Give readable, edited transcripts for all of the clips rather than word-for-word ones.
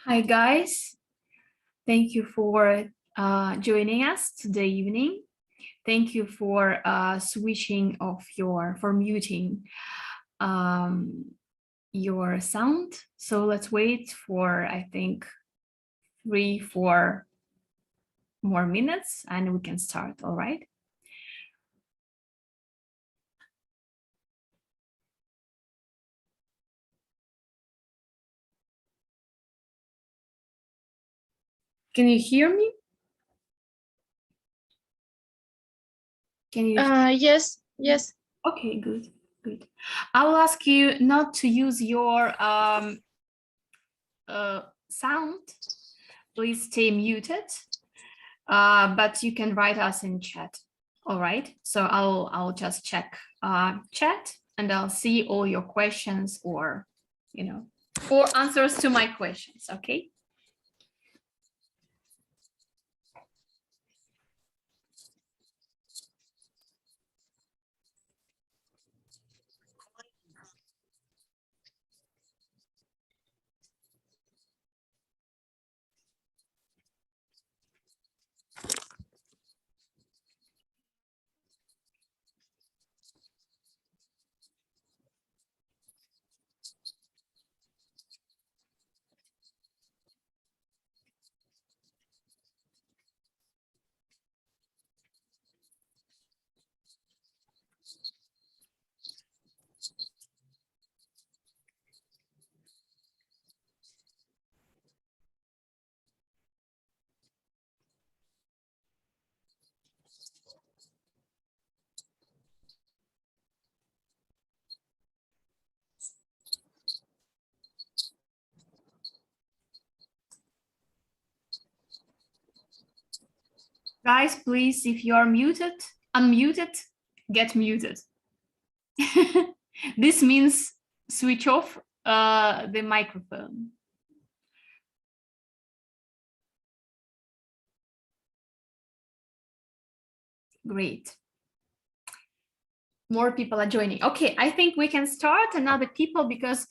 Hi guys, thank you for joining us today evening. Thank you for switching off muting your sound. So let's wait for, I think, 3-4 more minutes and we can start, all right? Can you hear me? Can you? Yes. Okay, good. I will ask you not to use your sound. Please stay muted, but you can write us in chat. All right, so I'll just check chat and I'll see all your questions or answers to my questions. Okay. Guys, please, if you are unmuted, get muted. This means switch off the microphone. Great. More people are joining. Okay, I think we can start another people because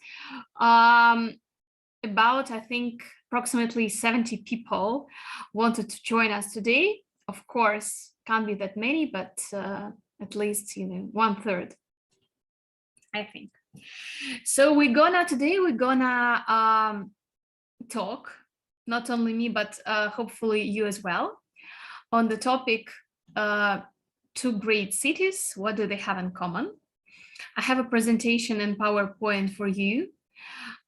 about, I think, approximately 70 people wanted to join us today. Of course, can't be that many, but at least, 1/3, I think. So today we're gonna talk, not only me, but hopefully you as well, on the topic, two great cities, what do they have in common? I have a presentation in PowerPoint for you.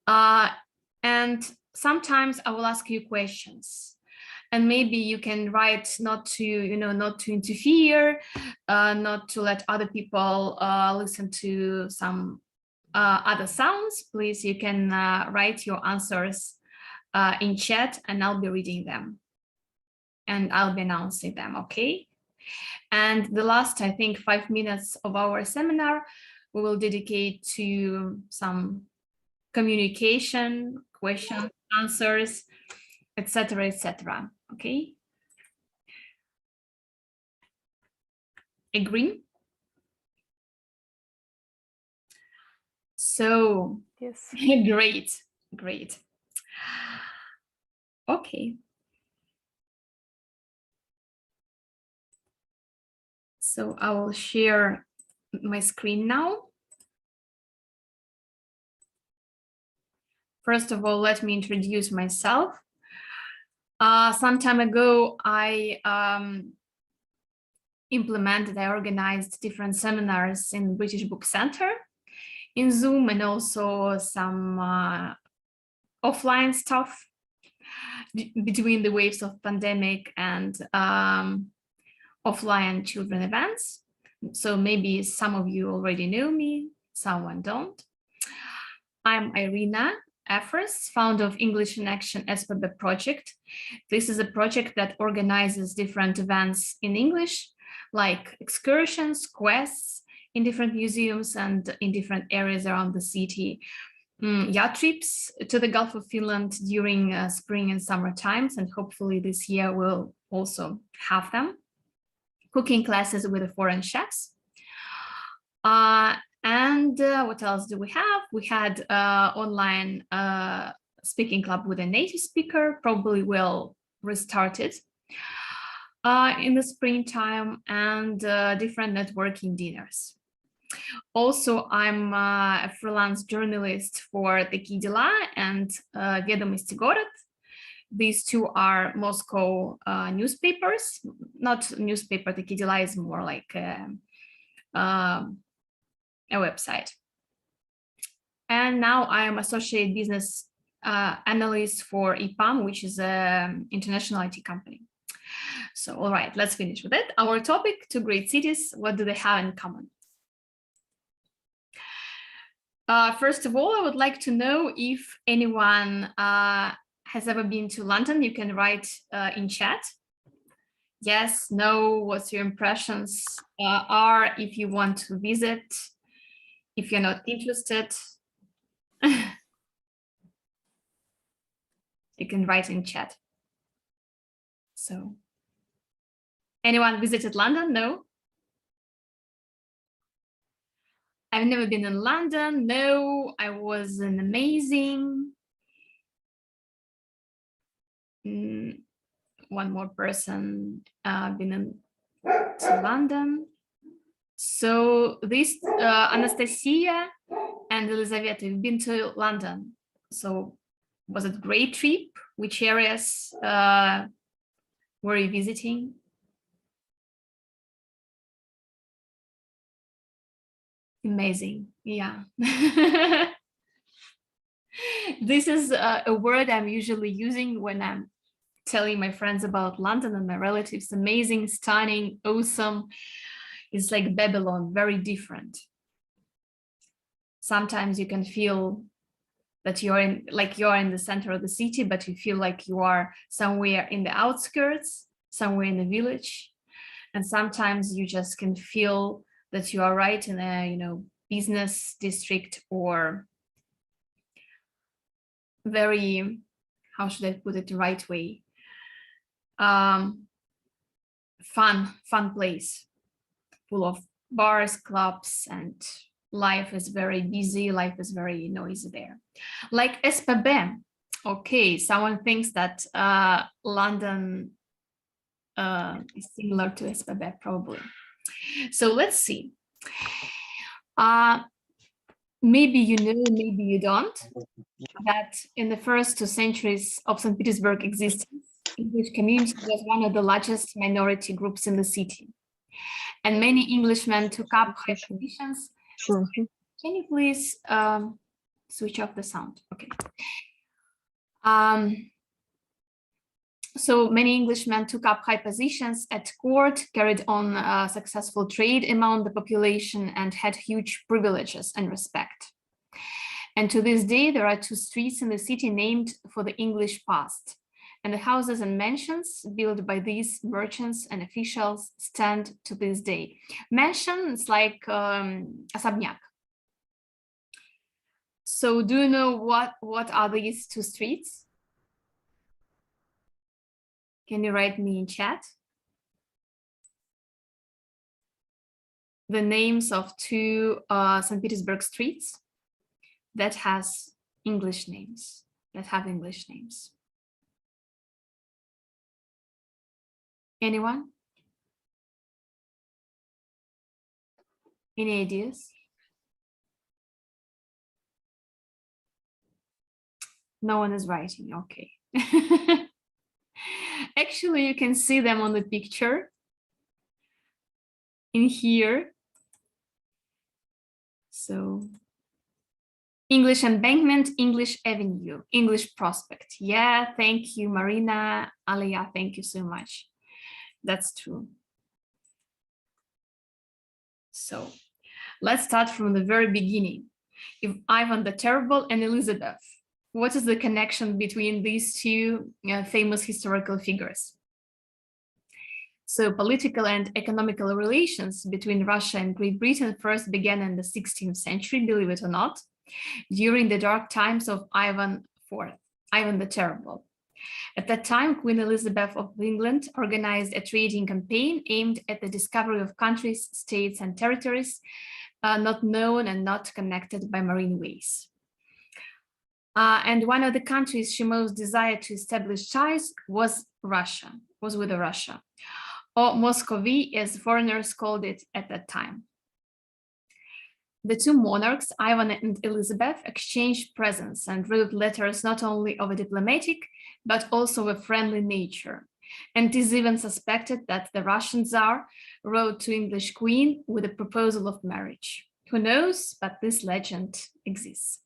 And sometimes I will ask you questions and maybe you can write not to interfere, not to let other people listen to some other sounds. Please, you can write your answers in chat and I'll be reading them and I'll be announcing them, okay? And the last, I think, 5 minutes of our seminar, we will dedicate to some communication, questions, answers, etc., etc. Okay. Agree? So Yes. Great. Okay. So I will share my screen now. First of all, let me introduce myself. Some time ago, I organized different seminars in British Book Center in Zoom and also some offline stuff between the waves of pandemic and offline children events. So maybe some of you already know me, someone don't. I'm Irina Efros, founder of English in Action SPB project. This is a project that organizes different events in English, like excursions, quests in different museums and in different areas around the city. Yacht trips to the Gulf of Finland during spring and summer times, and hopefully this year we'll also have them. Cooking classes with the foreign chefs. And what else do we have? We had online speaking club with a native speaker, probably will restart it in the springtime, and different networking dinners. Also, I'm a freelance journalist for Такие дела and Ведомости, город. These two are Moscow newspapers, not newspaper. Такие дела is more like a website. And now I am associate business analyst for EPAM, which is an international IT company. So, all right, let's finish with it. Our topic, two great cities, what do they have in common? First of all, I would like to know if anyone has ever been to London. You can write in chat. Yes, no, what's your impressions are, if you want to visit, if you're not interested. You can write in chat. So, anyone visited London? No? I've never been in London. No, I was an amazing. One more person been to London. So this Anastasia and Elizaveta, you've been to London. So was it a great trip? Which areas were you visiting? Amazing, yeah. This is a word I'm usually using when I'm telling my friends about London and my relatives. Amazing, stunning, awesome. It's like Babylon, very different. Sometimes you can feel that you're in the center of the city, but you feel like you are somewhere in the outskirts, somewhere in the village. And sometimes you just can feel that you are right in a, business district, or very, how should I put it the right way? Fun place, full of bars, clubs, and life is very busy. Life is very noisy there. Like SPB. Okay, someone thinks that London is similar to SPB, probably. So let's see. Maybe you know, maybe you don't, that in the first 2 centuries of St. Petersburg existence, English community was one of the largest minority groups in the city. And many Englishmen took up high positions. Sure. Can you please switch off the sound? Okay. So many Englishmen took up high positions at court, carried on successful trade among the population, and had huge privileges and respect. And to this day, there are 2 streets in the city named for the English past. And the houses and mansions built by these merchants and officials stand to this day. Mansion is like особняк. So do you know what are these 2 streets? Can you write me in chat? The names of 2 St. Petersburg streets that has English names, that have English names. Anyone? Any ideas? No one is writing, okay. Actually, you can see them on the picture in here. So English Embankment, English Avenue, English Prospect. Yeah, thank you, Marina, Alia, thank you so much. That's true. So let's start from the very beginning. If Ivan the Terrible and Elizabeth, what is the connection between these 2 famous historical figures? So political and economical relations between Russia and Great Britain first began in the 16th century, believe it or not, during the dark times of Ivan IV, Ivan the Terrible. At that time, Queen Elizabeth of England organized a trading campaign aimed at the discovery of countries, states, and territories not known and not connected by marine ways. And one of the countries she most desired to establish ties was with Russia, or Muscovy, as foreigners called it at that time. The two monarchs, Ivan and Elizabeth, exchanged presents and wrote letters not only of a diplomatic, but also of a friendly nature. And it is even suspected that the Russian Tsar wrote to English Queen with a proposal of marriage. Who knows, but this legend exists.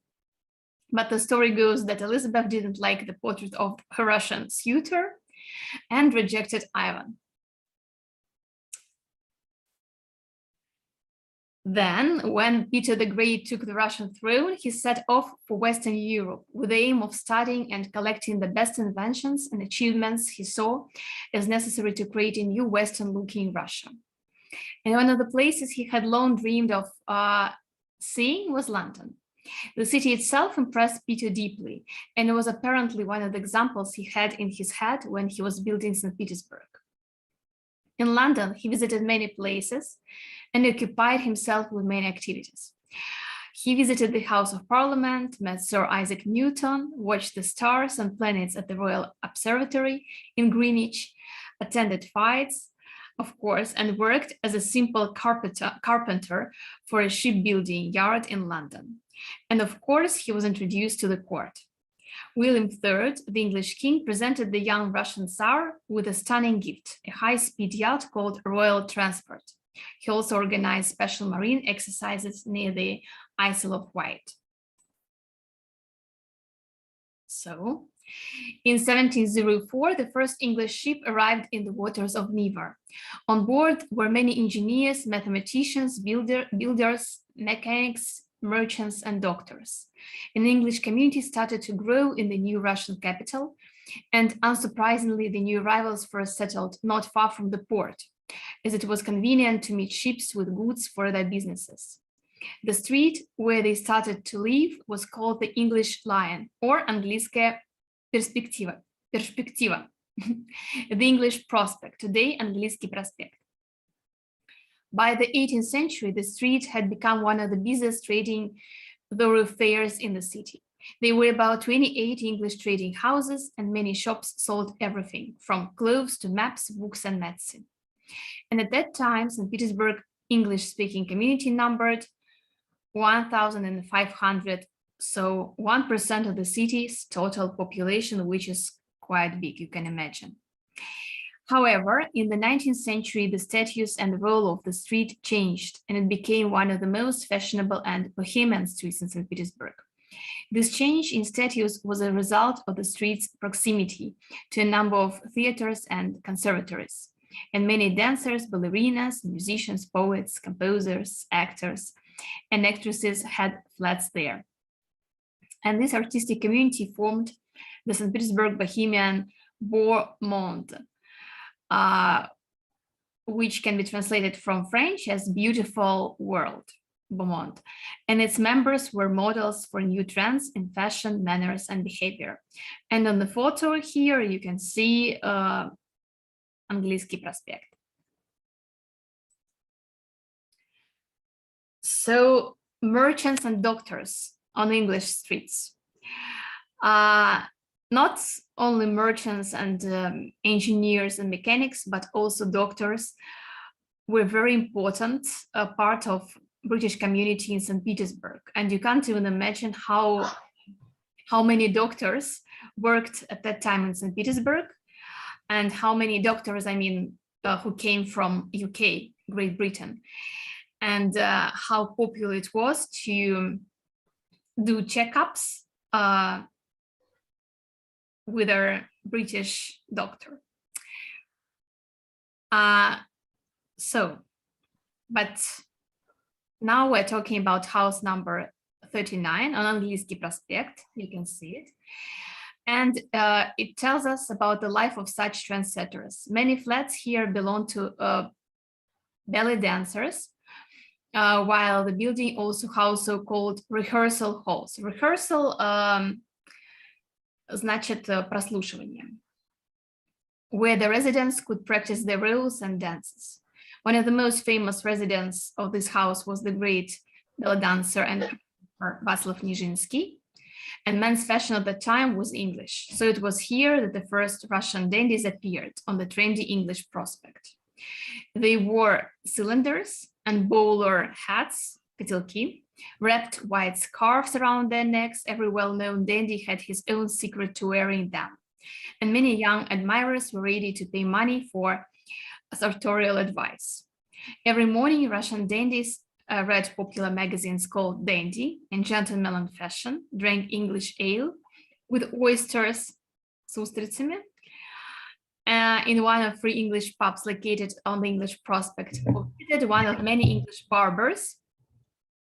But the story goes that Elizabeth didn't like the portrait of her Russian suitor and rejected Ivan. Then, when Peter the Great took the Russian throne, he set off for Western Europe with the aim of studying and collecting the best inventions and achievements he saw as necessary to create a new Western-looking Russia. And one of the places he had long dreamed of seeing was London. The city itself impressed Peter deeply, and it was apparently one of the examples he had in his head when he was building St. Petersburg. In London, he visited many places and occupied himself with many activities. He visited the House of Parliament, met Sir Isaac Newton, watched the stars and planets at the Royal Observatory in Greenwich, attended fights, of course, and worked as a simple carpenter for a shipbuilding yard in London. And of course, he was introduced to the court. William III, the English king, presented the young Russian Tsar with a stunning gift, a high-speed yacht called Royal Transport. He also organized special marine exercises near the Isle of Wight. So, in 1704, the first English ship arrived in the waters of Nevar. On board were many engineers, mathematicians, builders, mechanics, merchants, and doctors. An English community started to grow in the new Russian capital, and unsurprisingly, the new arrivals first settled not far from the port, as it was convenient to meet ships with goods for their businesses. The street where they started to live was called the English Lion, or английское перспектива, the English Prospect, today английский проспект. By the 18th century, the street had become one of the busiest trading thoroughfares in the city. There were about 28 English trading houses, and many shops sold everything from clothes to maps, books, and medicine. And at that time, St. Petersburg English-speaking community numbered 1,500, so 1% of the city's total population, which is quite big, you can imagine. However, in the 19th century, the status and the role of the street changed, and it became one of the most fashionable and bohemian streets in St. Petersburg. This change in status was a result of the street's proximity to a number of theaters and conservatories, and many dancers, ballerinas, musicians, poets, composers, actors, and actresses had flats there. And this artistic community formed the St. Petersburg Bohemian Beau Monde, which can be translated from French as beautiful world, beau monde. And its members were models for new trends in fashion, manners, and behavior. And on the photo here, you can see английский проспект. So merchants and doctors on English streets. Not only merchants and engineers and mechanics, but also doctors were very important part of British community in St. Petersburg. And you can't even imagine how many doctors worked at that time in St. Petersburg, and how many doctors, I mean, who came from UK, Great Britain, and how popular it was to do checkups with a British doctor. But now we're talking about house number 39 on английский проспект, you can see it. And it tells us about the life of such trendsetters. Many flats here belong to belly dancers, while the building also housed so-called rehearsal halls. Rehearsal значит прослушивание, where the residents could practice their roles and dances. One of the most famous residents of this house was the great belly dancer and Vaslav Nijinsky. and men's fashion at the time was English. So it was here that the first Russian dandies appeared on the trendy English prospect. They wore cylinders and bowler hats, котелки, wrapped white scarves around their necks. Every well-known dandy had his own secret to wearing them. And many young admirers were ready to pay money for sartorial advice. Every morning, Russian dandies read popular magazines called Dandy and Gentleman Fashion, drank English ale with oysters, с устрицами, in one of 3 English pubs located on the English prospect, visited one of many English barbers.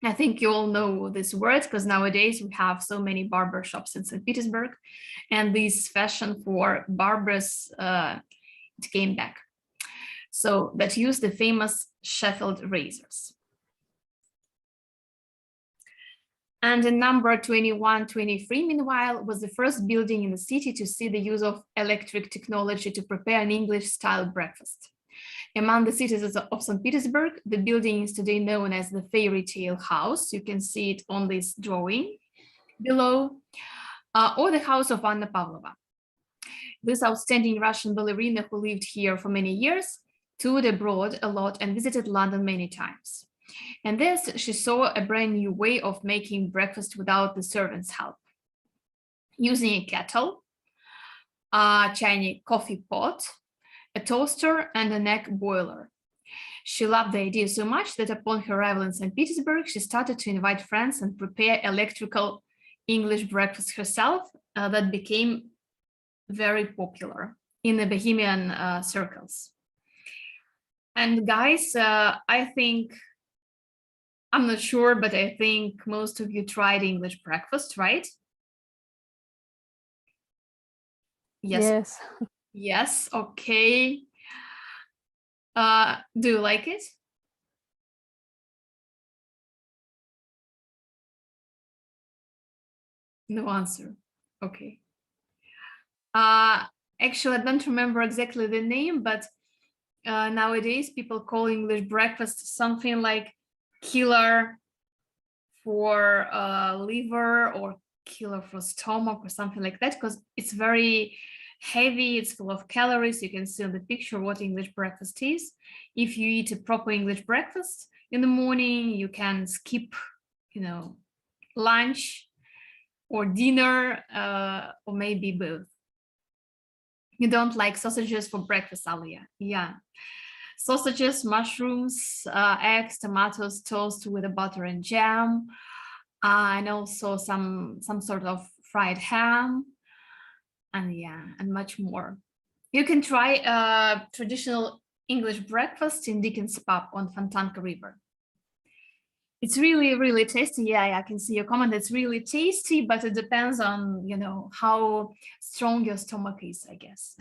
I think you all know this word because nowadays we have so many barber shops in St. Petersburg, and this fashion for barbers, it came back. So that used the famous Sheffield razors. And in number 2123, meanwhile, was the first building in the city to see the use of electric technology to prepare an English-style breakfast. Among the citizens of St. Petersburg, the building is today known as the Fairy Tale House. You can see it on this drawing below, or the house of Anna Pavlova. This outstanding Russian ballerina who lived here for many years toured abroad a lot and visited London many times. And this, she saw a brand new way of making breakfast without the servants' help. Using a kettle, a Chinese coffee pot, a toaster, and an egg boiler. She loved the idea so much that upon her arrival in St. Petersburg, she started to invite friends and prepare electrical English breakfast herself that became very popular in the Bohemian circles. And guys, I think, I'm not sure, but I think most of you tried English breakfast, right? Yes. Yes. Yes, okay. Do you like it? No answer. Okay. Actually, I don't remember exactly the name, but nowadays people call English breakfast something like killer for liver or killer for stomach or something like that, because it's very heavy, it's full of calories. You can see on the picture what English breakfast is. If you eat a proper English breakfast in the morning, you can skip, lunch or dinner, or maybe both. You don't like sausages for breakfast, Alia? Yeah. Sausages, mushrooms, eggs, tomatoes, toast with a butter and jam, and also some sort of fried ham, and much more. You can try traditional English breakfast in Dickens Pub on Fontanka River. It's really, really tasty. Yeah, I can see your comment. It's really tasty, but it depends on, how strong your stomach is, I guess.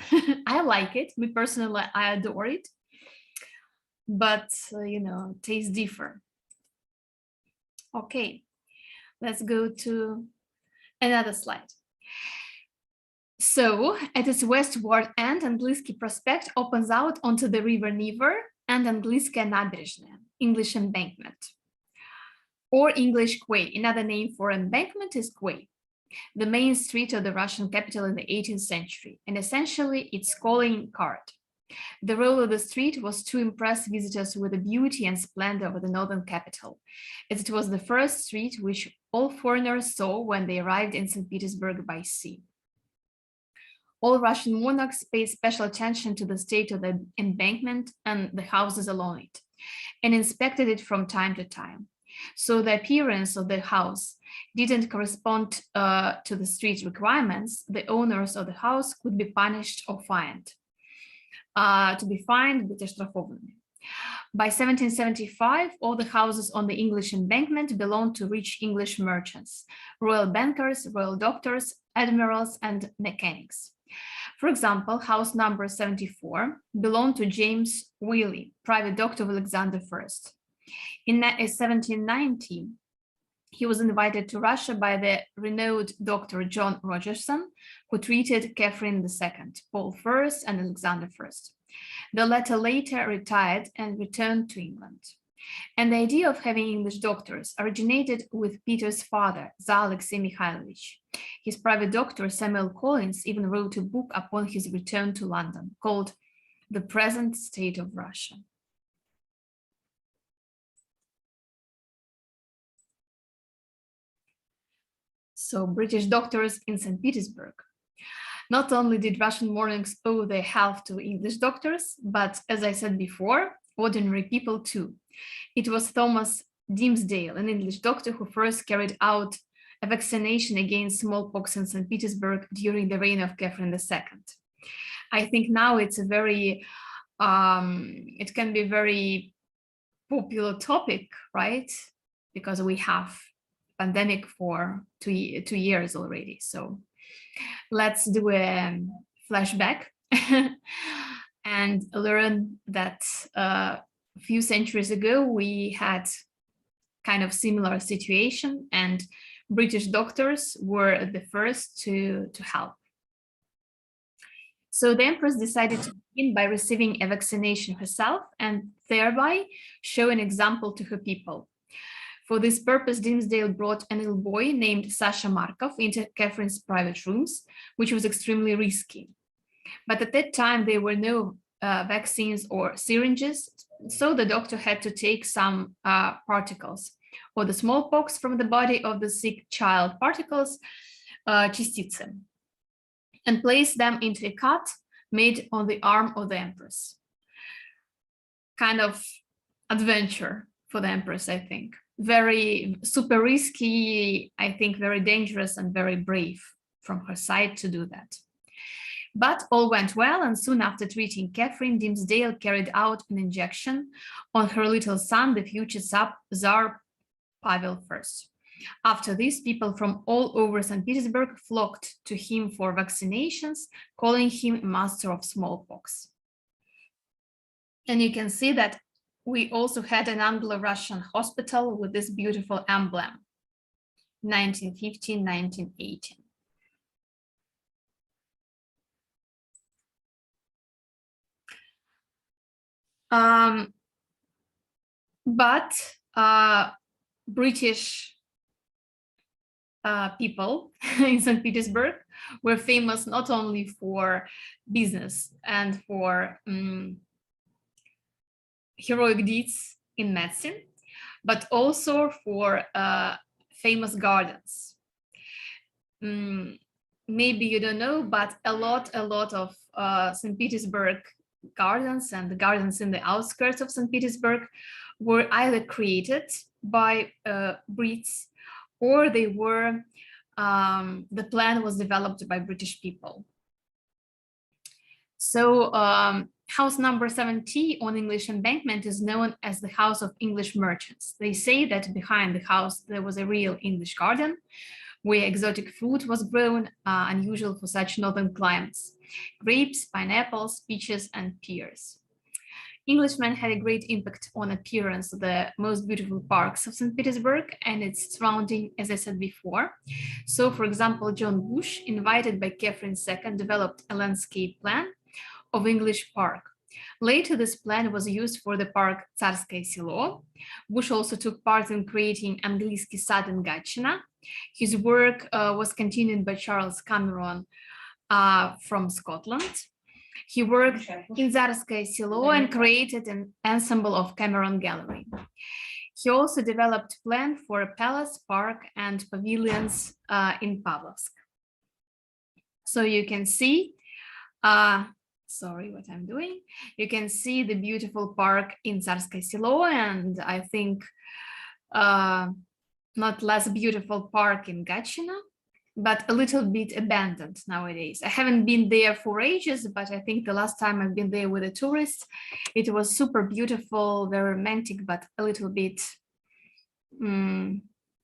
I like it. Me personally, I adore it. But, tastes differ. Okay, let's go to another slide. So, at its westward end, Английский Prospect opens out onto the river Niver and Английская набережная, English embankment, or English quay. Another name for embankment is quay, the main street of the Russian capital in the 18th century, and essentially its calling card. The role of the street was to impress visitors with the beauty and splendor of the northern capital, as it was the first street which all foreigners saw when they arrived in St. Petersburg by sea. All Russian monarchs paid special attention to the state of the embankment and the houses along it, and inspected it from time to time. So the appearance of the house didn't correspond to the street requirements. The owners of the house could be punished or fined. To be fined, быть оштрафованными. By 1775, all the houses on the English embankment belonged to rich English merchants, royal bankers, royal doctors, admirals, and mechanics. For example, house number 74 belonged to James Wheely, private doctor of Alexander I. In 1790, he was invited to Russia by the renowned Dr. John Rogerson, who treated Catherine II, Paul I, and Alexander I. The latter later retired and returned to England. And the idea of having English doctors originated with Peter's father, Tsar Alexei Mikhailovich, His private doctor, Samuel Collins, even wrote a book upon his return to London called The Present State of Russia. So, British doctors in St. Petersburg. Not only did Russian mornings owe their health to English doctors, but as I said before, ordinary people too. It was Thomas Dimsdale, an English doctor, who first carried out a vaccination against smallpox in St. Petersburg during the reign of Catherine II. I think now it's a very, it can be a very popular topic, right? Because we have pandemic for two years already. So let's do a flashback and learn that a few centuries ago we had kind of similar situation, and British doctors were the first to help. So the Empress decided to begin by receiving a vaccination herself and thereby show an example to her people. For this purpose, Dimsdale brought an ill boy named Sasha Markov into Catherine's private rooms, which was extremely risky. But at that time, there were no vaccines or syringes, so the doctor had to take some particles or the smallpox from the body of the sick child, particles, частицы, and place them into a cut made on the arm of the Empress. Kind of adventure for the Empress, I think. Very super risky, I think very dangerous and very brave from her side to do that. But all went well, and soon after treating Catherine, Dimsdale carried out an injection on her little son, the future Tsar Pavel I. After this, people from all over St. Petersburg flocked to him for vaccinations, calling him a master of smallpox. And you can see that we also had an Anglo-Russian hospital with this beautiful emblem, 1915, 1918. But British people in St. Petersburg were famous not only for business and for heroic deeds in medicine, but also for famous gardens. Maybe you don't know, but a lot of St. Petersburg gardens and the gardens in the outskirts of St. Petersburg were either created by Brits, or they were, the plan was developed by British people. So house number 70 on English Embankment is known as the House of English Merchants. They say that behind the house there was a real English garden where exotic fruit was grown, unusual for such northern climates: grapes, pineapples, peaches, and pears. Englishmen had a great impact on appearance of the most beautiful parks of St. Petersburg and its surrounding, as I said before. So, for example, John Bush, invited by Catherine II, developed a landscape plan of English park. Later, this plan was used for the park Tsarskoye Selo. Bush also took part in creating английский сад in Gatchina. His work was continued by Charles Cameron from Scotland. He worked in Tsarskoye Selo and created an ensemble of Cameron Gallery. He also developed a plan for a palace, park, and pavilions in Pavlovsk. So you can see, sorry, what I'm doing. You can see the beautiful park in Tsarskoye Selo, and I think not less beautiful park in Gatchina, but a little bit abandoned nowadays. I haven't been there for ages, but I think the last time I've been there with a tourist, it was super beautiful, very romantic, but a little bit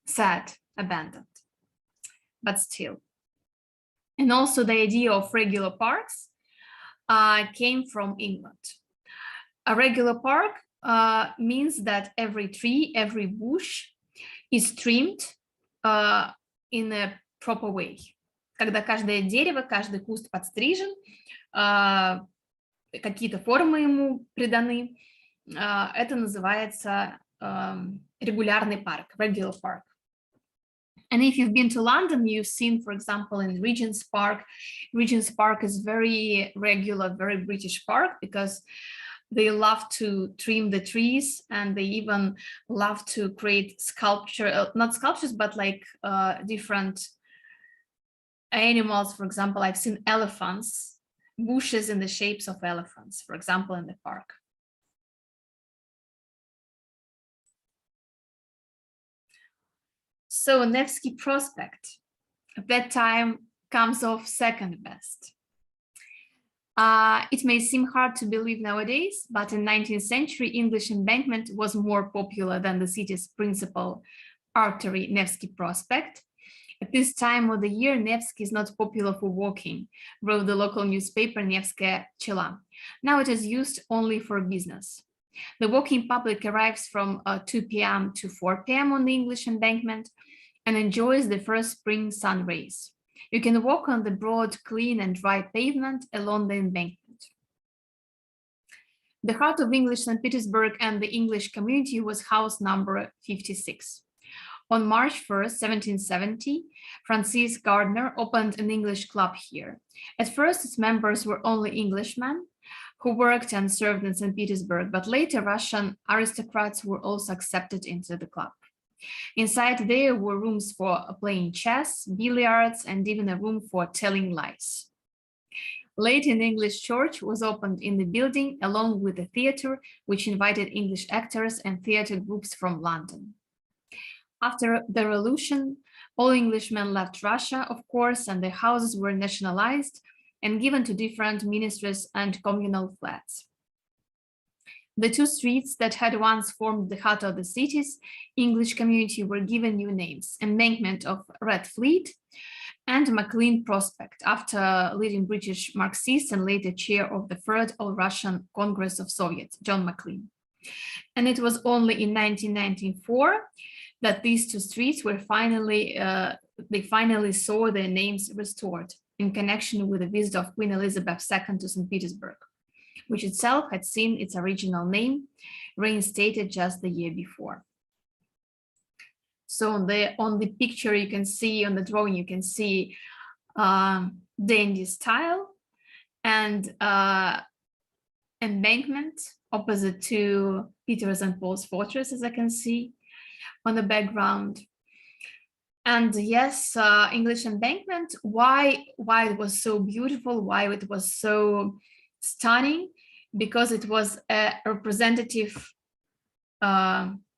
sad, abandoned, but still. And also the idea of regular parks came from England. A regular park means that every tree, every bush is trimmed in a proper way. Когда каждое дерево, каждый куст подстрижен, какие-то формы ему приданы, это называется регулярный парк, regular park. And if you've been to London, you've seen, for example, in Regent's Park. Regent's Park is very regular, very British park, because they love to trim the trees, and they even love to create sculpture, not sculptures, but like different animals. For example, I've seen elephants, bushes in the shapes of elephants, for example, in the park. So Nevsky Prospect at that time comes off second best. It may seem hard to believe nowadays, but in 19th century, English embankment was more popular than the city's principal artery, Nevsky Prospect. At this time of the year, Nevsky is not popular for walking, wrote the local newspaper Nevskaya Chela. Now it is used only for business. The walking public arrives from 2 p.m. to 4 p.m. on the English embankment and enjoys the first spring sun rays. You can walk on the broad, clean and dry pavement along the embankment. The heart of English St. Petersburg and the English community was house number 56. On March 1st, 1770, Francis Gardner opened an English club here. At first, its members were only Englishmen who worked and served in St. Petersburg, but later Russian aristocrats were also accepted into the club. Inside there were rooms for playing chess, billiards, and even a room for telling lies. Later, an English church was opened in the building, along with a theatre, which invited English actors and theatre groups from London. After the revolution, all Englishmen left Russia, of course, and their houses were nationalized and given to different ministries and communal flats. The two streets that had once formed the heart of the city's English community were given new names: Embankment of Red Fleet and Maclean Prospect, after leading British Marxist and later chair of the Third All-Russian Congress of Soviets, John Maclean. And it was only in 1994 that these two streets were finally saw their names restored in connection with the visit of Queen Elizabeth II to St. Petersburg, which itself had seen its original name reinstated just the year before. So on the picture you can see, on the drawing you can see dandy style and embankment opposite to Peter's and Paul's fortress, as I can see on the background. And yes, English embankment, why it was so beautiful, why it was so stunning, because it was a representative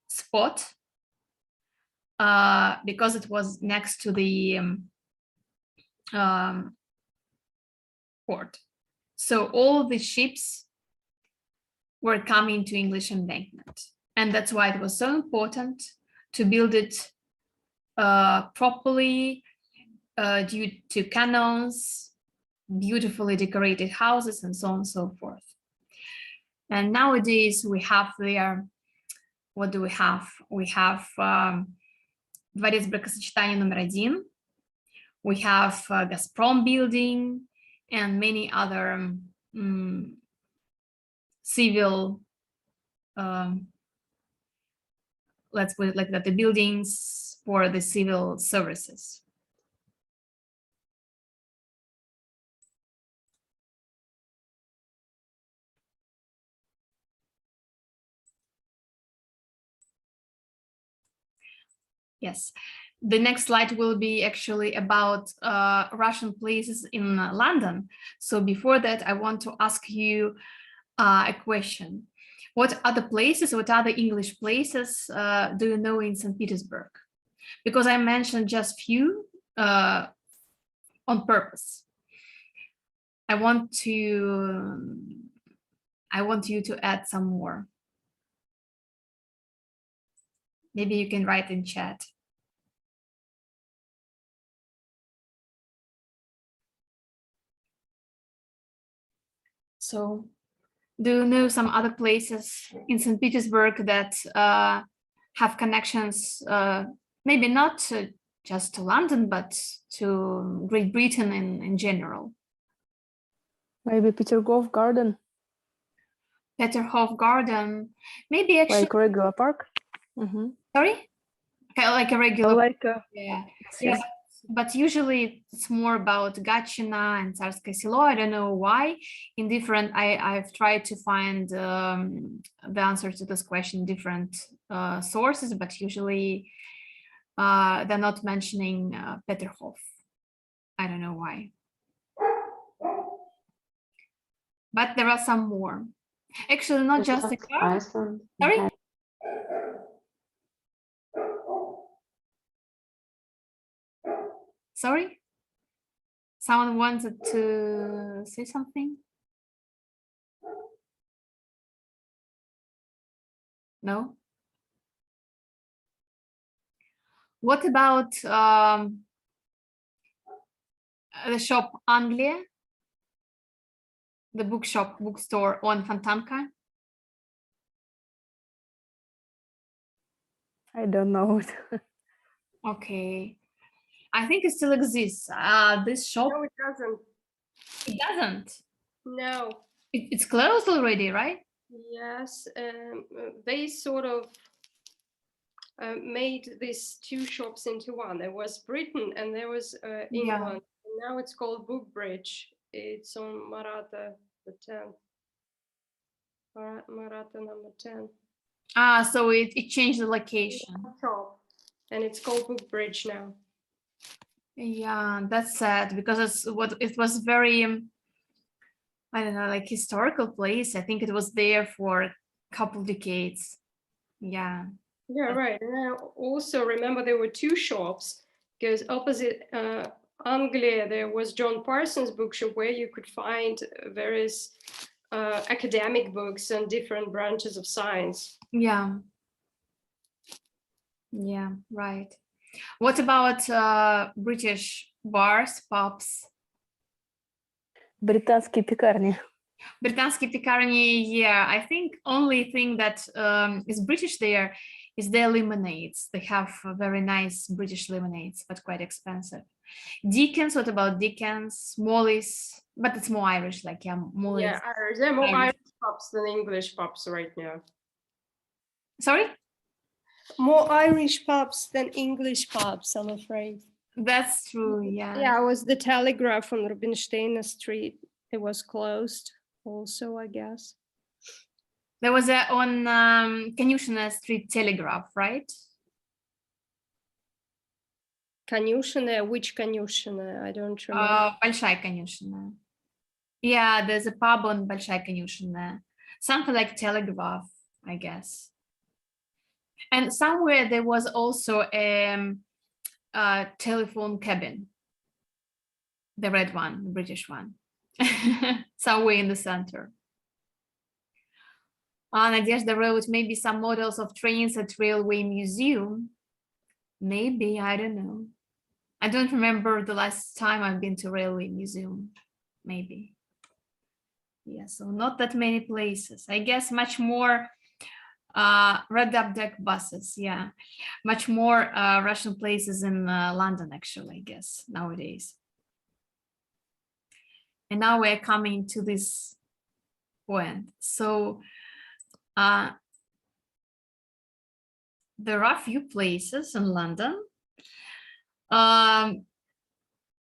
spot, because it was next to the port. So all the ships were coming to English embankment. And that's why it was so important to build it properly, due to cannons, beautifully decorated houses, and so on and so forth. And nowadays we have there, what do we have? We have Дворец бракосочетания номер 1, we have Gazprom building, and many other civil, let's put it like that, the buildings for the civil services. Yes, the next slide will be actually about Russian places in London. So before that, I want to ask you a question. What other places, what other English places do you know in St. Petersburg? Because I mentioned just few on purpose. I want you to add some more. Maybe you can write in chat. So, do you know some other places in St. Petersburg that have connections, maybe not just to London, but to Great Britain in general? Maybe Peterhof Garden. Peterhof Garden, maybe actually. Like regular park. Sorry, I kind of like a regular. Like a, Yeah. yes, Yeah. yes. But usually it's more about Гатчина and Царское Село. I don't know why. In different, I've tried to find the answer to this question in different sources, but usually they're not mentioning Peterhof. I don't know why. But there are some more. Actually, not just the car. Iceland. Sorry? Sorry? Someone wanted to say something? No? What about the shop Anglia? The bookstore on Fontanka? I don't know it. Okay. I think it still exists. This shop, No, it doesn't. it doesn't. No. It's closed already, right? Yes, they sort of made these two shops into one. There was Britain and there was England. And now it's called Bookbridge. It's on Marata, the 10th. Marata number 10. So it changed the location. Shop. And it's called Bookbridge now. Yeah, that's sad because it was very, I don't know, like historical place. I think it was there for a couple decades. Yeah. Yeah, right. And I also remember there were two shops because opposite Anglia, there was John Parsons' bookshop where you could find various academic books and different branches of science. Yeah. Yeah, right. What about British bars, pubs? Британские пекарни. Британские пекарни, yeah. I think only thing that is British there is their lemonades. They have very nice British lemonades, but quite expensive. Dickens, what about Dickens? Molly's, but it's more Irish, like Molly's. Yeah, there are more Irish. Irish pubs than English pubs right now. Sorry? More Irish pubs than English pubs, I'm afraid. That's true, yeah. Yeah, it was the Telegraph on Rubinstein Street. It was closed also, I guess. There was on Конюшенная Street Telegraph, right? Конюшенная, which Конюшенная? I don't remember. Большая Конюшенная. Yeah, there's a pub on Большая Конюшенная. Something like Telegraph, I guess. And somewhere there was also a telephone cabin. The red one, the British one. Somewhere in the center. Nadezhda wrote maybe some models of trains at Railway Museum. Maybe, I don't know. I don't remember the last time I've been to Railway Museum. Maybe. Yeah, so not that many places. I guess much more red up deck buses. Yeah, much more Russian places in London, actually, I guess, nowadays. And now we're coming to this point. So there are a few places in London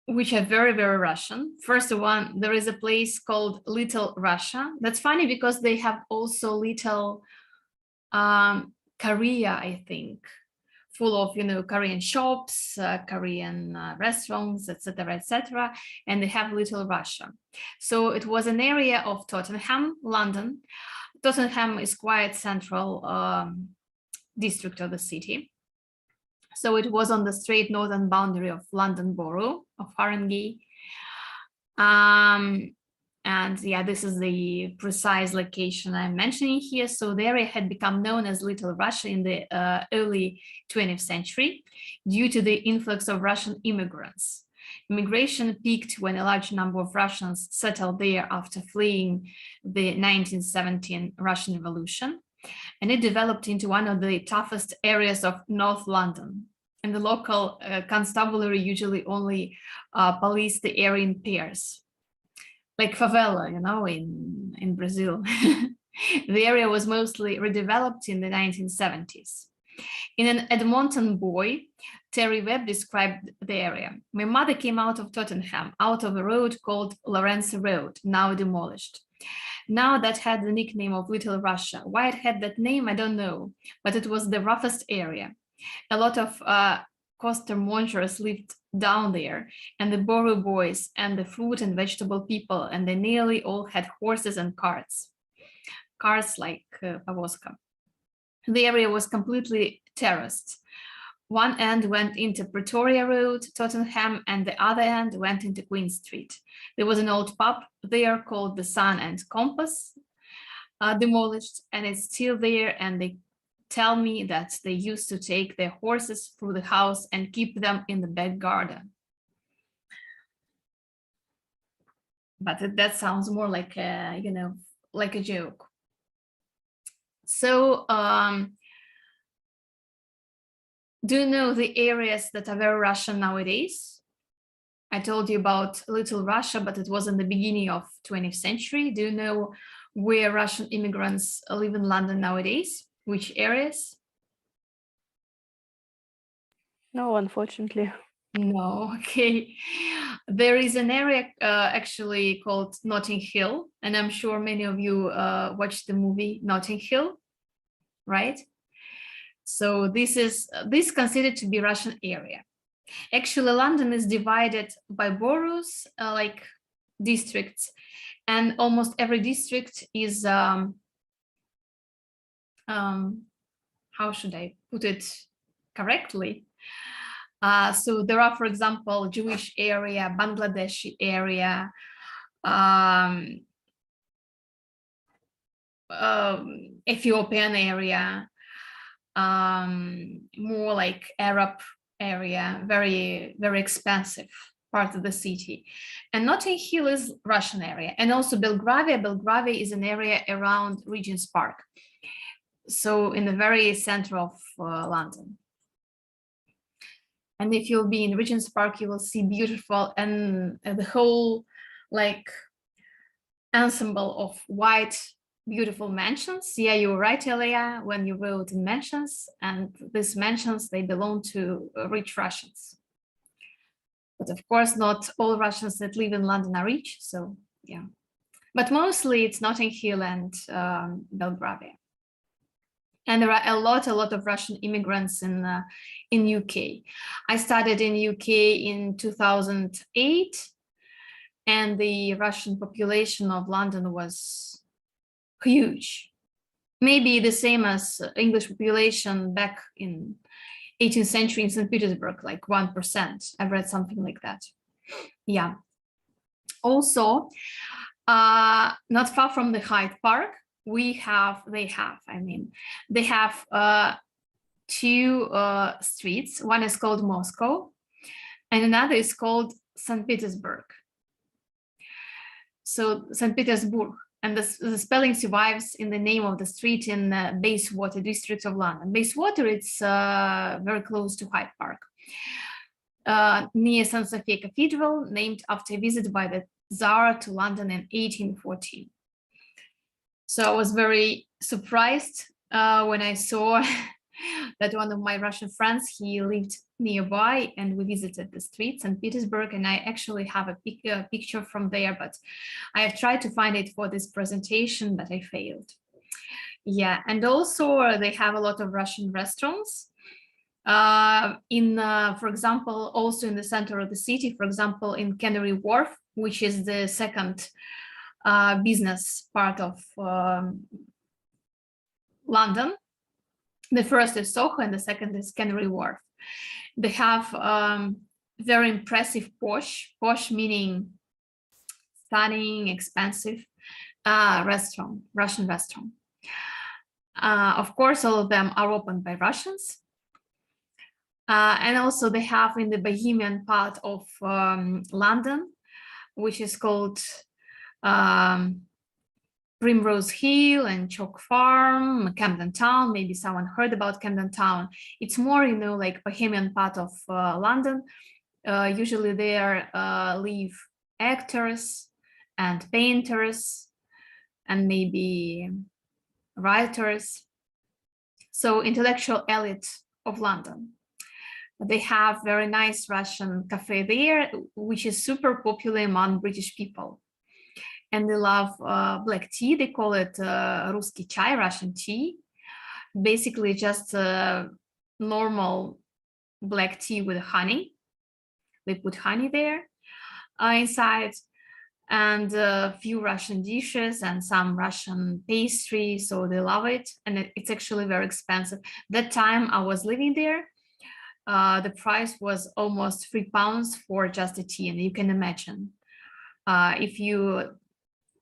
which are very, very Russian. First one, there is a place called Little Russia. That's funny because they have also Little Korea, I think, full of, Korean shops, Korean restaurants, etc., and they have Little Russia. So it was an area of Tottenham, London. Tottenham is quite central district of the city. So it was on the straight northern boundary of London Borough of Haringey. And yeah, this is the precise location I'm mentioning here. So the area had become known as Little Russia in the early 20th century due to the influx of Russian immigrants. Immigration peaked when a large number of Russians settled there after fleeing the 1917 Russian Revolution. And it developed into one of the toughest areas of North London. And the local constabulary usually only policed the area in pairs. Like favela, in Brazil. The area was mostly redeveloped in the 1970s. In an Edmonton Boy, Terry Webb described the area. My mother came out of Tottenham, out of a road called Lawrence Road, now demolished. Now that had the nickname of Little Russia. Why it had that name, I don't know, but it was the roughest area. A lot of costermongers lived down there, and the Boru boys, and the fruit and vegetable people, and they nearly all had horses and carts. Cars like Pavoska. The area was completely terraced. One end went into Pretoria Road, Tottenham, and the other end went into Queen Street. There was an old pub there called the Sun and Compass, demolished, and it's still there, and they tell me that they used to take their horses through the house and keep them in the back garden. But that sounds more like a, like a joke. So, do you know the areas that are very Russian nowadays? I told you about Little Russia, but it was in the beginning of 20th century. Do you know where Russian immigrants live in London nowadays? Which areas? No, unfortunately. No, okay. There is an area actually called Notting Hill, and I'm sure many of you watched the movie Notting Hill, right? So this is considered to be Russian area. Actually, London is divided by boroughs, like districts, and almost every district is how should I put it correctly? So there are, for example, Jewish area, Bangladeshi area, Ethiopian area, more like Arab area, very, very expensive part of the city. And Notting Hill is Russian area. And also Belgravia. Belgravia is an area around Regent's Park. So in the very center of London. And if you'll be in Regent's Park, you will see beautiful and the whole like ensemble of white, beautiful mansions. Yeah, you were right, Elia, when you wrote in mansions, and these mansions, they belong to rich Russians. But of course, not all Russians that live in London are rich, so yeah. But mostly it's Notting Hill and Belgravia. And there are a lot of Russian immigrants in UK. I studied in UK in 2008, and the Russian population of London was huge. Maybe the same as English population back in 18th century in St. Petersburg, like 1%. I've read something like that. Yeah. Also, not far from the Hyde Park, they have two streets. One is called Moscow and another is called St. Petersburg. So St. Petersburg, and the spelling survives in the name of the street in Bayswater district of London. Bayswater, it's very close to Hyde Park, near St. Sophia Cathedral, named after a visit by the Tsar to London in 1814. So I was very surprised when I saw that one of my Russian friends, he lived nearby, and we visited the street, St. Petersburg, and I actually have a picture from there, but I have tried to find it for this presentation, but I failed. Yeah, and also they have a lot of Russian restaurants. For example, also in the center of the city, for example, in Canary Wharf, which is the second business part of London. The first is Soho and the second is Canary Wharf. They have very impressive posh meaning stunning, expensive Russian restaurant. Of course, all of them are opened by Russians. And also they have in the Bohemian part of London, which is called Primrose Hill and Chalk Farm, Camden Town. Maybe someone heard about Camden Town. It's more, like Bohemian part of London. Usually there live actors and painters and maybe writers. So intellectual elite of London. They have very nice Russian cafe there, which is super popular among British people. And they love black tea. They call it Русский чай, Russian tea. Basically just normal black tea with honey. They put honey there inside, and a few Russian dishes and some Russian pastry. So they love it. And it's actually very expensive. That time I was living there, the price was almost £3 for just a tea. And you can imagine, if you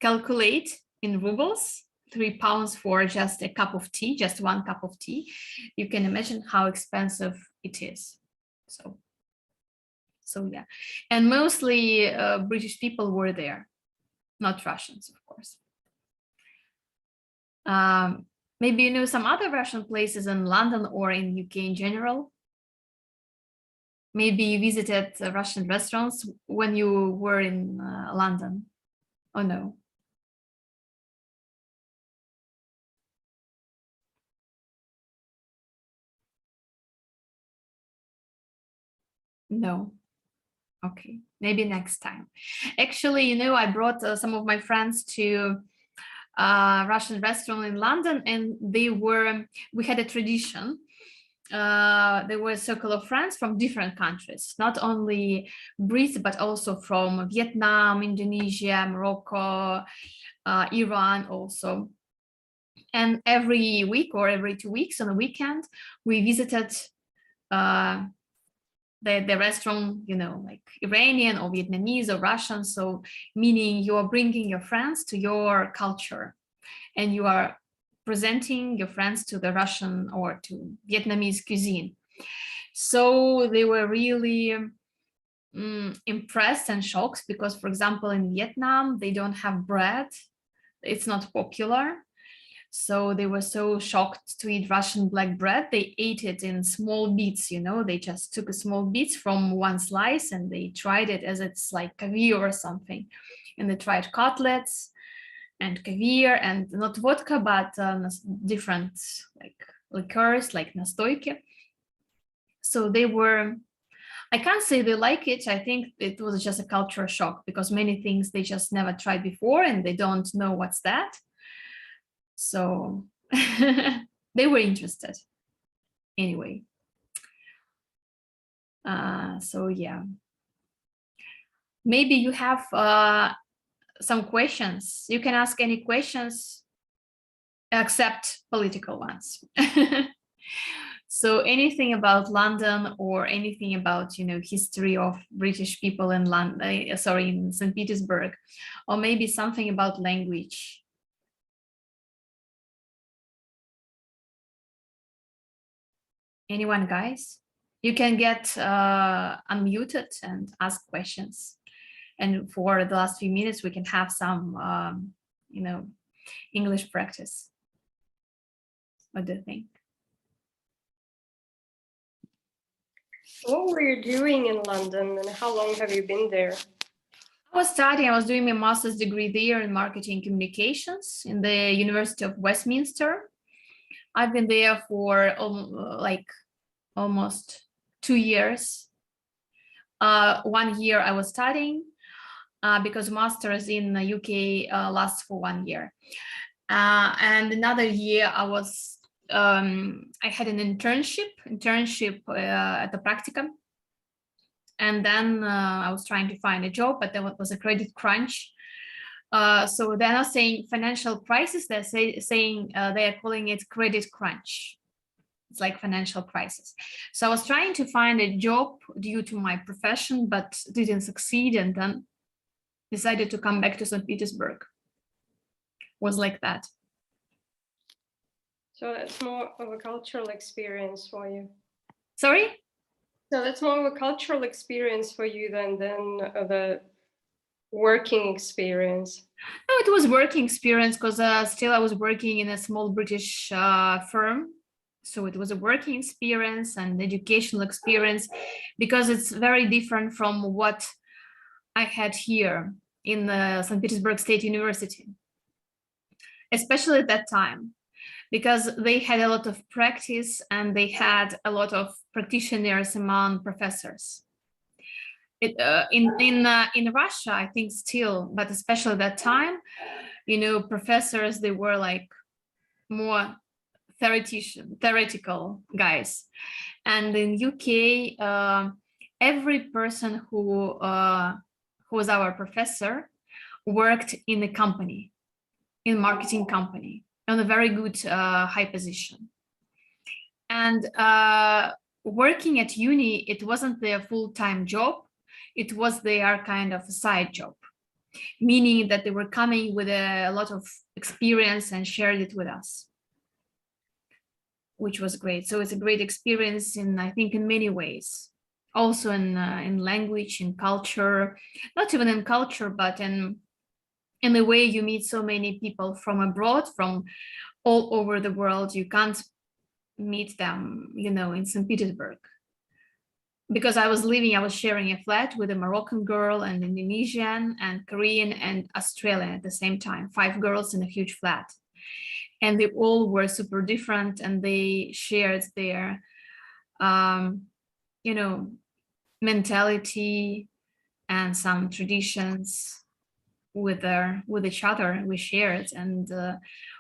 calculate in rubles, £3 for just a cup of tea, just one cup of tea, you can imagine how expensive it is. So yeah, and mostly British people were there, not Russians, of course. Maybe you know some other Russian places in London or in UK in general. Maybe you visited Russian restaurants when you were in London, or no? No. Okay, maybe next time. Actually, you know, I brought some of my friends to a Russian restaurant in London, and we had a tradition. There were a circle of friends from different countries, not only Brits, but also from Vietnam, Indonesia, Morocco, Iran also. And every week or every 2 weeks on a weekend, we visited the restaurant, you know, like Iranian or Vietnamese or Russian. So meaning you are bringing your friends to your culture and you are presenting your friends to the Russian or to Vietnamese cuisine. So they were really impressed and shocked because, for example, in Vietnam, they don't have bread. It's not popular. So they were so shocked to eat Russian black bread. They ate it in small bits, you know, they just took a small bits from one slice and they tried it as it's like caviar or something. And they tried cutlets and caviar and not vodka, but different like liqueurs like nastoyki. So they were, I can't say they like it. I think it was just a cultural shock because many things they just never tried before and they don't know what's that. So they were interested anyway. So yeah, maybe you have some questions. You can ask any questions except political ones. So anything about London or anything about, you know, history of British people in London, sorry, in St. Petersburg, or maybe something about language. Anyone, guys? You can get unmuted and ask questions. And for the last few minutes, we can have some, you know, English practice. What do you think? What were you doing in London and how long have you been there? I was studying, I was doing my master's degree there in marketing communications in the University of Westminster. I've been there for like almost 2 years. 1 year I was studying because master's in the UK lasts for 1 year. And another year I was, I had an internship at the practicum. And then I was trying to find a job, but there was a credit crunch. So they're not saying financial crisis, they're saying they are calling it credit crunch. It's like financial crisis. So I was trying to find a job due to my profession, but didn't succeed, and then decided to come back to St. Petersburg. Was like that. So that's more of a cultural experience for you. Sorry? So that's more of a cultural experience for you than the working experience. No, it was working experience because still I was working in a small British firm. So it was a working experience and educational experience because it's very different from what I had here in the St. Petersburg State University, especially at that time, because they had a lot of practice and they had a lot of practitioners among professors. In Russia, I think still, but especially that time, you know, professors, they were like more theoretical guys. And in UK, every person who was our professor worked in a company, in marketing company, on a very good high position. And working at uni, it wasn't their full-time job. It was their kind of a side job, meaning that they were coming with a lot of experience and shared it with us, which was great. So it's a great experience in, I think, in many ways. Also in language, in culture, not even in culture, but in the way you meet so many people from abroad, from all over the world. You can't meet them, you know, in St. Petersburg. Because I was sharing a flat with a Moroccan girl and Indonesian and Korean and Australian at the same time, 5 girls in a huge flat. And they all were super different, and they shared their, you know, mentality and some traditions with each other. We shared, and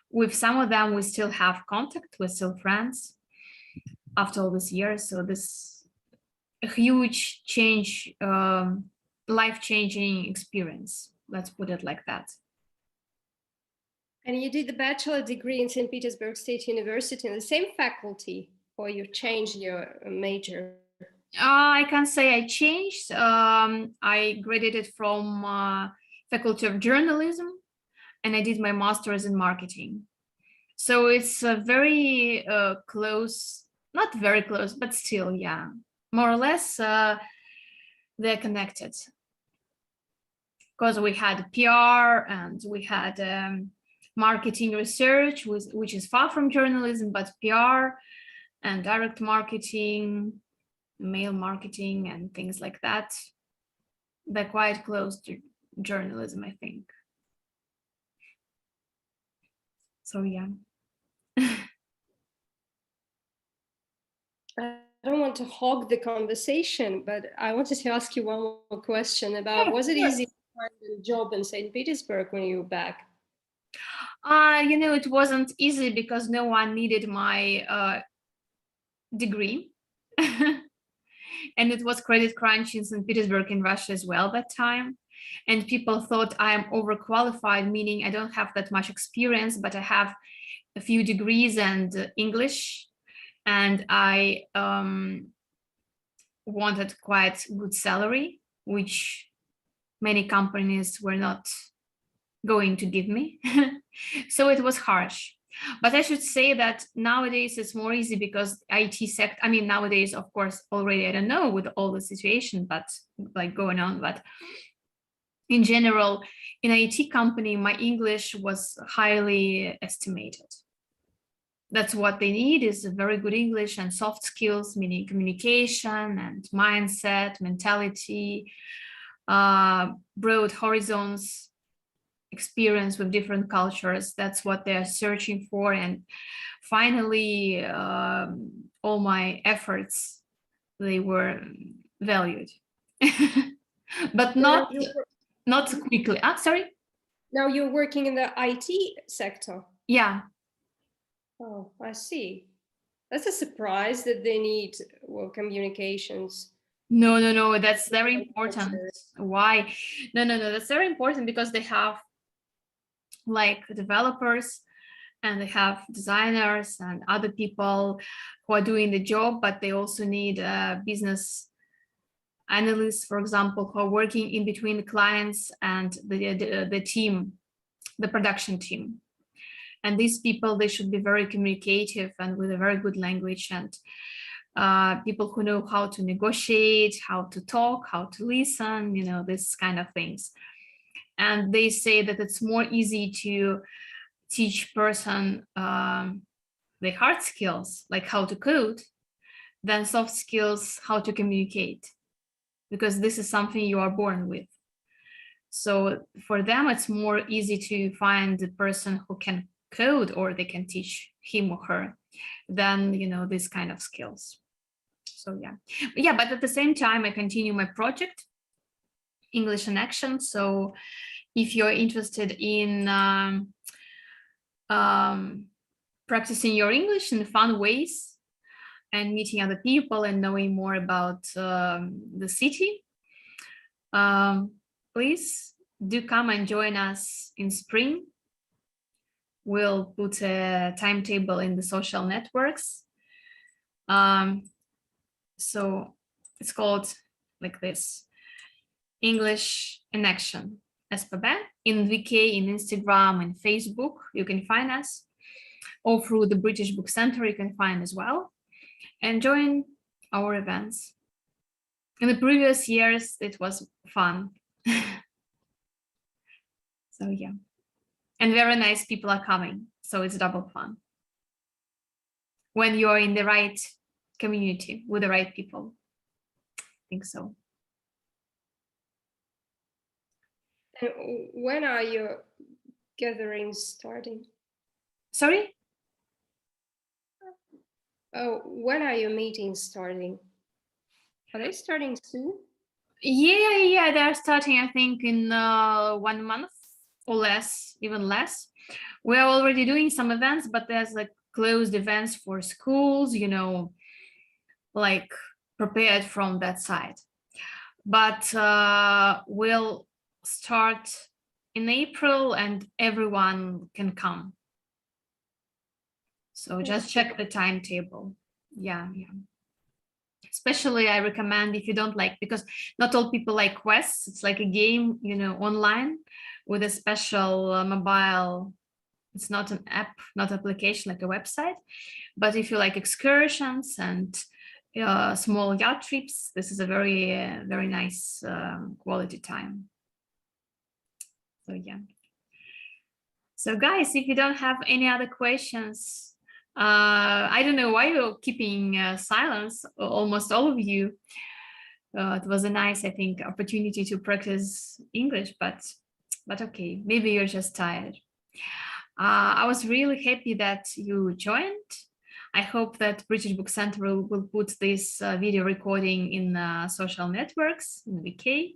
with some of them we still have contact. We're still friends after all these years. So this a huge change, life-changing experience. Let's put it like that. And you did the bachelor degree in St. Petersburg State University in the same faculty, or you changed your major? I can't say I changed. I graduated from Faculty of Journalism, and I did my master's in marketing. So it's very close, not very close, but still, yeah, more or less they're connected. Because we had PR and we had marketing research, which is far from journalism, but PR and direct marketing, mail marketing and things like that, they're quite close to journalism, I think. So yeah. I don't want to hog the conversation, but I wanted to ask you one more question about, was it easy to find a job in St. Petersburg when you were back? You know, it wasn't easy because no one needed my degree. And it was credit crunch in St. Petersburg in Russia as well that time. And people thought I am overqualified, meaning I don't have that much experience, but I have a few degrees and English. And I wanted quite good salary, which many companies were not going to give me. So it was harsh. But I should say that nowadays it's more easy because IT sector, I mean, nowadays, of course, already, I don't know with all the situation, but like going on, but in general, in IT company, my English was highly estimated. That's what they need, is a very good English and soft skills, meaning communication and mindset, mentality, broad horizons, experience with different cultures. That's what they're searching for. And finally, all my efforts, they were valued, but not quickly. Sorry? Now you're working in the IT sector? Yeah. Oh, I see. That's a surprise that they need communications. No, that's very important. Why? No, that's very important because they have like developers and they have designers and other people who are doing the job, but they also need business analysts, for example, who are working in between the clients and the team, the production team. And these people, they should be very communicative and with a very good language, and people who know how to negotiate, how to talk, how to listen, you know, this kind of things. And they say that it's more easy to teach person the hard skills, like how to code, than soft skills, how to communicate, because this is something you are born with. So for them, it's more easy to find the person who can code or they can teach him or her than, you know, this kind of skills. So yeah, but at the same time, I continue my project, English in Action. So if you're interested in practicing your English in fun ways and meeting other people and knowing more about the city, please do come and join us in spring. We'll put a timetable in the social networks. So it's called like this, English in Action, SPB, in VK, in Instagram, and Facebook, you can find us, or through the British Book Center, you can find as well, and join our events. In the previous years, it was fun. So yeah, and very nice people are coming, so it's double fun when you're in the right community with the right people. I think so. And when are your gatherings starting? Sorry? Oh, when are your meetings starting? Are they starting soon? Yeah, they're starting, I think, in 1 month or less, even less. We're already doing some events, but there's like closed events for schools, you know, like prepared from that side. But we'll start in April and everyone can come. So just check the timetable. Yeah. Especially I recommend if you don't like, because not all people like quests. It's like a game, you know, online with a special mobile. It's not an app, not application like a website. But if you like excursions and small yacht trips, this is a very, very nice quality time. So yeah. So guys, if you don't have any other questions, I don't know why you're keeping silence, almost all of you. It was a nice, I think, opportunity to practice English, but okay, maybe you're just tired. I was really happy that you joined. I hope that British Book Center will put this video recording in social networks in the UK.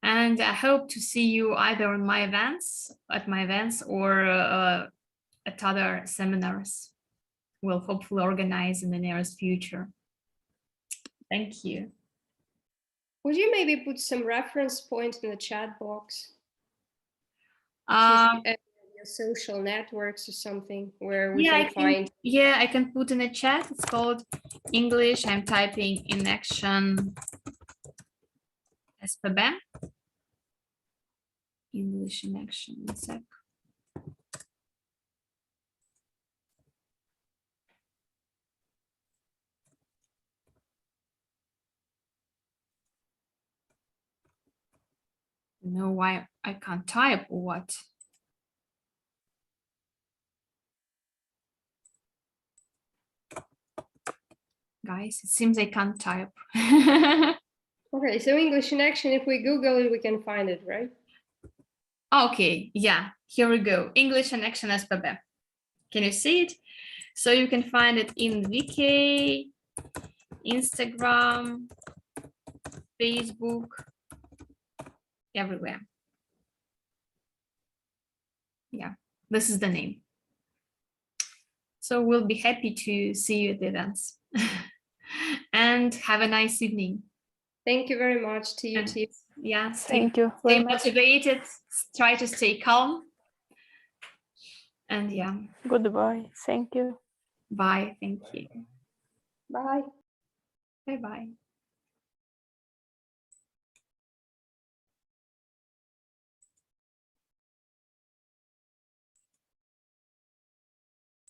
And I hope to see you either on my events, or at other seminars we'll hopefully organize in the nearest future. Thank you. Would you maybe put some reference point in the chat box? Your social networks or something where we can find. Yeah, I can put in the chat. It's called English. I'm typing in Action SPB. English in Action. One sec. I don't know why I can't type or what. Guys, it seems I can't type. Okay, so English in Action, if we Google it, we can find it, right? Okay, yeah, here we go. English in Action SPB. Can you see it? So you can find it in VK, Instagram, Facebook, everywhere. Yeah, this is the name. So we'll be happy to see you at the events. And have a nice evening. Thank you very much to you too. Yeah, Thank you stay very much. motivated, try to stay calm. And yeah. Goodbye. Thank you. Bye. Thank you. Bye. Bye-bye.